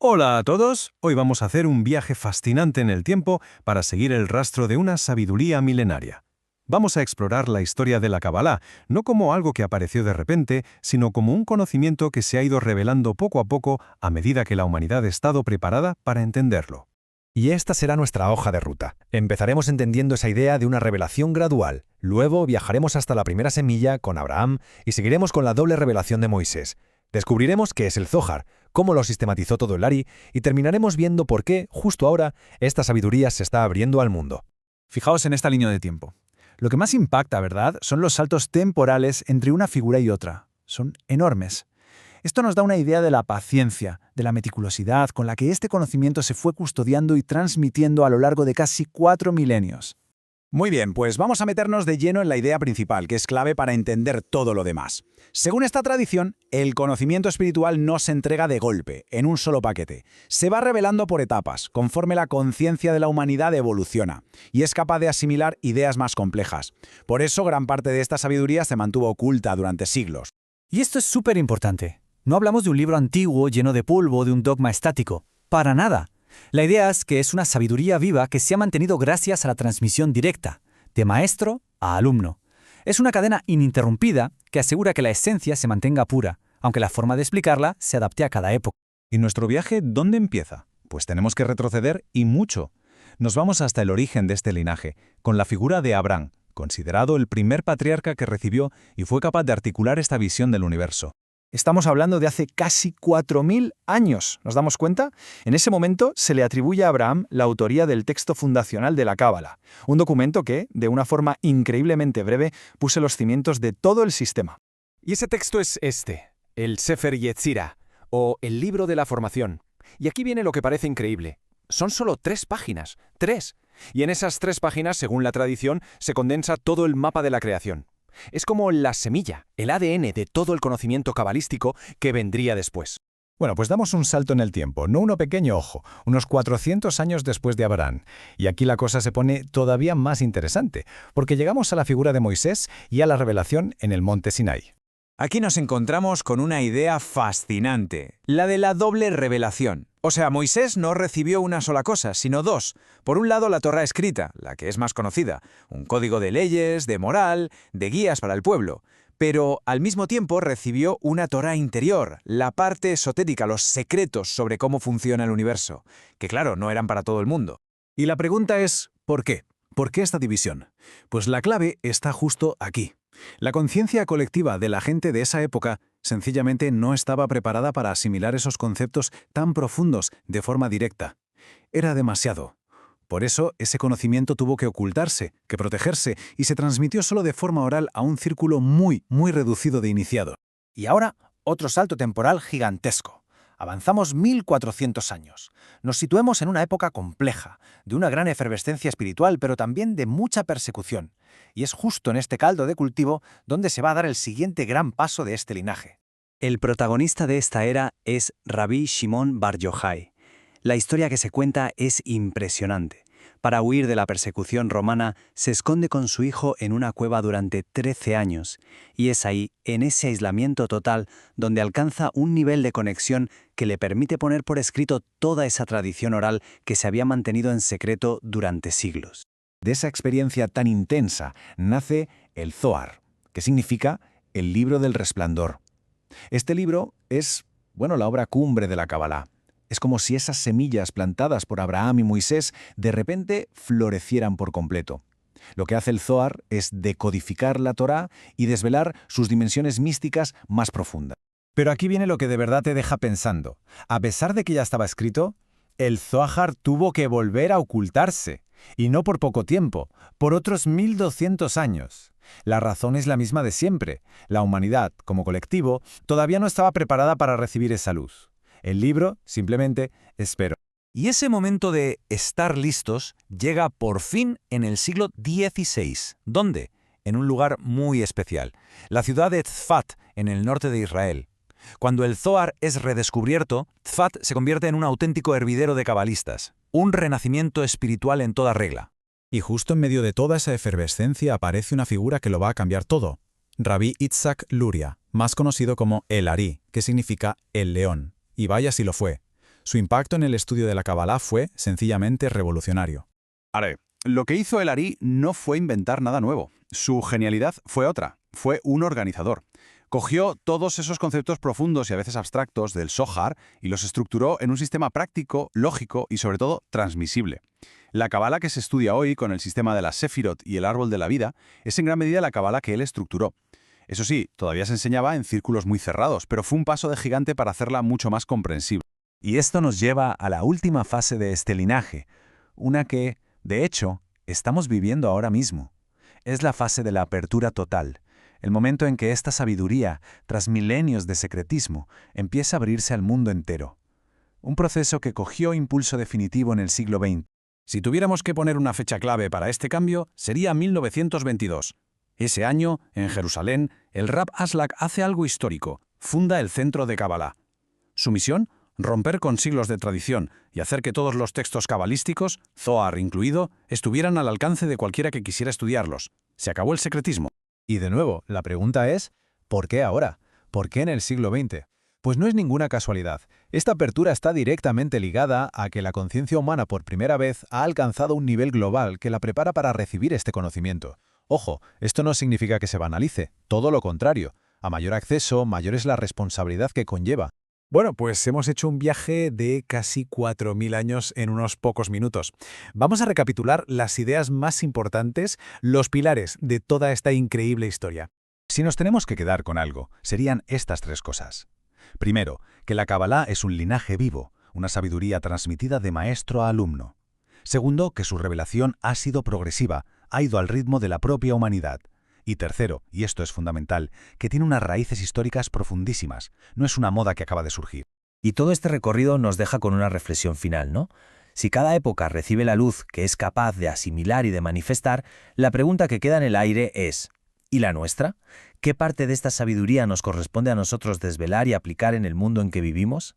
Hola a todos, hoy vamos a hacer un viaje fascinante en el tiempo para seguir el rastro de una sabiduría milenaria. Vamos a explorar la historia de la Kabbalah, no como algo que apareció de repente, sino como un conocimiento que se ha ido revelando poco a poco a medida que la humanidad ha estado preparada para entenderlo. Y esta será nuestra hoja de ruta. Empezaremos entendiendo esa idea de una revelación gradual, luego viajaremos hasta la primera semilla con Abraham y seguiremos con la doble revelación de Moisés. Descubriremos qué es el Zohar, cómo lo sistematizó todo el Ari y terminaremos viendo por qué, justo ahora, esta sabiduría se está abriendo al mundo. Fijaos en esta línea de tiempo. Lo que más impacta, ¿verdad?, son los saltos temporales entre una figura y otra. Son enormes. Esto nos da una idea de la paciencia, de la meticulosidad con la que este conocimiento se fue custodiando y transmitiendo a lo largo de casi 4 milenios. Muy bien, pues vamos a meternos de lleno en la idea principal, que es clave para entender todo lo demás. Según esta tradición, el conocimiento espiritual no se entrega de golpe, en un solo paquete. Se va revelando por etapas, conforme la conciencia de la humanidad evoluciona, y es capaz de asimilar ideas más complejas. Por eso, gran parte de esta sabiduría se mantuvo oculta durante siglos. Y esto es súper importante. No hablamos de un libro antiguo lleno de polvo, de un dogma estático. Para nada. La idea es que es una sabiduría viva que se ha mantenido gracias a la transmisión directa, de maestro a alumno. Es una cadena ininterrumpida que asegura que la esencia se mantenga pura, aunque la forma de explicarla se adapte a cada época. ¿Y nuestro viaje dónde empieza? Pues tenemos que retroceder y mucho. Nos vamos hasta el origen de este linaje, con la figura de Abraham, considerado el primer patriarca que recibió y fue capaz de articular esta visión del universo. Estamos hablando de hace casi 4.000 años, ¿nos damos cuenta? En ese momento se le atribuye a Abraham la autoría del texto fundacional de la Cábala, un documento que, de una forma increíblemente breve, puso los cimientos de todo el sistema. Y ese texto es el Sefer Yetzirah, o el libro de la formación. Y aquí viene lo que parece increíble. Son solo 3 páginas, 3. Y en esas 3 páginas, según la tradición, se condensa todo el mapa de la creación. Es como la semilla, el ADN de todo el conocimiento cabalístico que vendría después. Bueno, pues damos un salto en el tiempo, no uno pequeño, ojo, unos 400 años después de Abraham. Y aquí la cosa se pone todavía más interesante, porque llegamos a la figura de Moisés y a la revelación en el monte Sinai. Aquí nos encontramos con una idea fascinante, la de la doble revelación. O sea, Moisés no recibió una sola cosa, sino 2. Por un lado, la Torá escrita, la que es más conocida, un código de leyes, de moral, de guías para el pueblo. Pero, al mismo tiempo, recibió una Torá interior, la parte esotérica, los secretos sobre cómo funciona el universo, que claro, no eran para todo el mundo. Y la pregunta es, ¿por qué? ¿Por qué esta división? Pues la clave está justo aquí. La conciencia colectiva de la gente de esa época sencillamente no estaba preparada para asimilar esos conceptos tan profundos de forma directa. Era demasiado. Por eso, ese conocimiento tuvo que ocultarse, que protegerse, y se transmitió solo de forma oral a un círculo muy reducido de iniciados. Y ahora, otro salto temporal gigantesco. Avanzamos 1400 años. Nos situemos en una época compleja, de una gran efervescencia espiritual, pero también de mucha persecución. Y es justo en este caldo de cultivo donde se va a dar el siguiente gran paso de este linaje. El protagonista de esta era es Rabbi Shimon Bar Yochai. La historia que se cuenta es impresionante. Para huir de la persecución romana, se esconde con su hijo en una cueva durante 13 años, y es ahí, en ese aislamiento total, donde alcanza un nivel de conexión que le permite poner por escrito toda esa tradición oral que se había mantenido en secreto durante siglos. De esa experiencia tan intensa nace el Zohar, que significa el libro del resplandor. Este libro es, la obra cumbre de la Kabbalah. Es como si esas semillas plantadas por Abraham y Moisés de repente florecieran por completo. Lo que hace el Zohar es decodificar la Torá y desvelar sus dimensiones místicas más profundas. Pero aquí viene lo que de verdad te deja pensando. A pesar de que ya estaba escrito, el Zohar tuvo que volver a ocultarse. Y no por poco tiempo, por otros 1200 años. La razón es la misma de siempre. La humanidad, como colectivo, todavía no estaba preparada para recibir esa luz. El libro, simplemente, esperó. Y ese momento de estar listos llega por fin en el siglo XVI. ¿Dónde? En un lugar muy especial, la ciudad de Tzfat, en el norte de Israel. Cuando el Zohar es redescubierto, Tzfat se convierte en un auténtico hervidero de cabalistas, un renacimiento espiritual en toda regla. Y justo en medio de toda esa efervescencia aparece una figura que lo va a cambiar todo. Rabbi Yitzhak Luria, más conocido como el Ari, que significa el león. Y vaya si lo fue. Su impacto en el estudio de la Kabbalah fue sencillamente revolucionario. Ahora, lo que hizo el Ari no fue inventar nada nuevo. Su genialidad fue otra. Fue un organizador. Cogió todos esos conceptos profundos y a veces abstractos del Zohar y los estructuró en un sistema práctico, lógico y sobre todo transmisible. La Kabbalah que se estudia hoy con el sistema de la Sefirot y el árbol de la vida es en gran medida la Kabbalah que él estructuró. Eso sí, todavía se enseñaba en círculos muy cerrados, pero fue un paso de gigante para hacerla mucho más comprensible. Y esto nos lleva a la última fase de este linaje, una que, de hecho, estamos viviendo ahora mismo. Es la fase de la apertura total, el momento en que esta sabiduría, tras milenios de secretismo, empieza a abrirse al mundo entero. Un proceso que cogió impulso definitivo en el siglo XX. Si tuviéramos que poner una fecha clave para este cambio, sería 1922. Ese año, en Jerusalén, el Rab Aslak hace algo histórico, funda el Centro de Kabbalah. Su misión, romper con siglos de tradición y hacer que todos los textos cabalísticos, Zohar incluido, estuvieran al alcance de cualquiera que quisiera estudiarlos. Se acabó el secretismo. Y de nuevo, la pregunta es, ¿por qué ahora? ¿Por qué en el siglo XX? Pues no es ninguna casualidad. Esta apertura está directamente ligada a que la conciencia humana por primera vez ha alcanzado un nivel global que la prepara para recibir este conocimiento. Ojo, esto no significa que se banalice, todo lo contrario. A mayor acceso, mayor es la responsabilidad que conlleva. Bueno, pues hemos hecho un viaje de casi 4.000 años en unos pocos minutos. Vamos a recapitular las ideas más importantes, los pilares de toda esta increíble historia. Si nos tenemos que quedar con algo, serían estas tres cosas. Primero, que la Kabbalah es un linaje vivo, una sabiduría transmitida de maestro a alumno. Segundo, que su revelación ha sido progresiva, ha ido al ritmo de la propia humanidad. Y tercero, y esto es fundamental, que tiene unas raíces históricas profundísimas, no es una moda que acaba de surgir. Y todo este recorrido nos deja con una reflexión final, ¿no? Si cada época recibe la luz que es capaz de asimilar y de manifestar, la pregunta que queda en el aire es, ¿y la nuestra? ¿Qué parte de esta sabiduría nos corresponde a nosotros desvelar y aplicar en el mundo en que vivimos?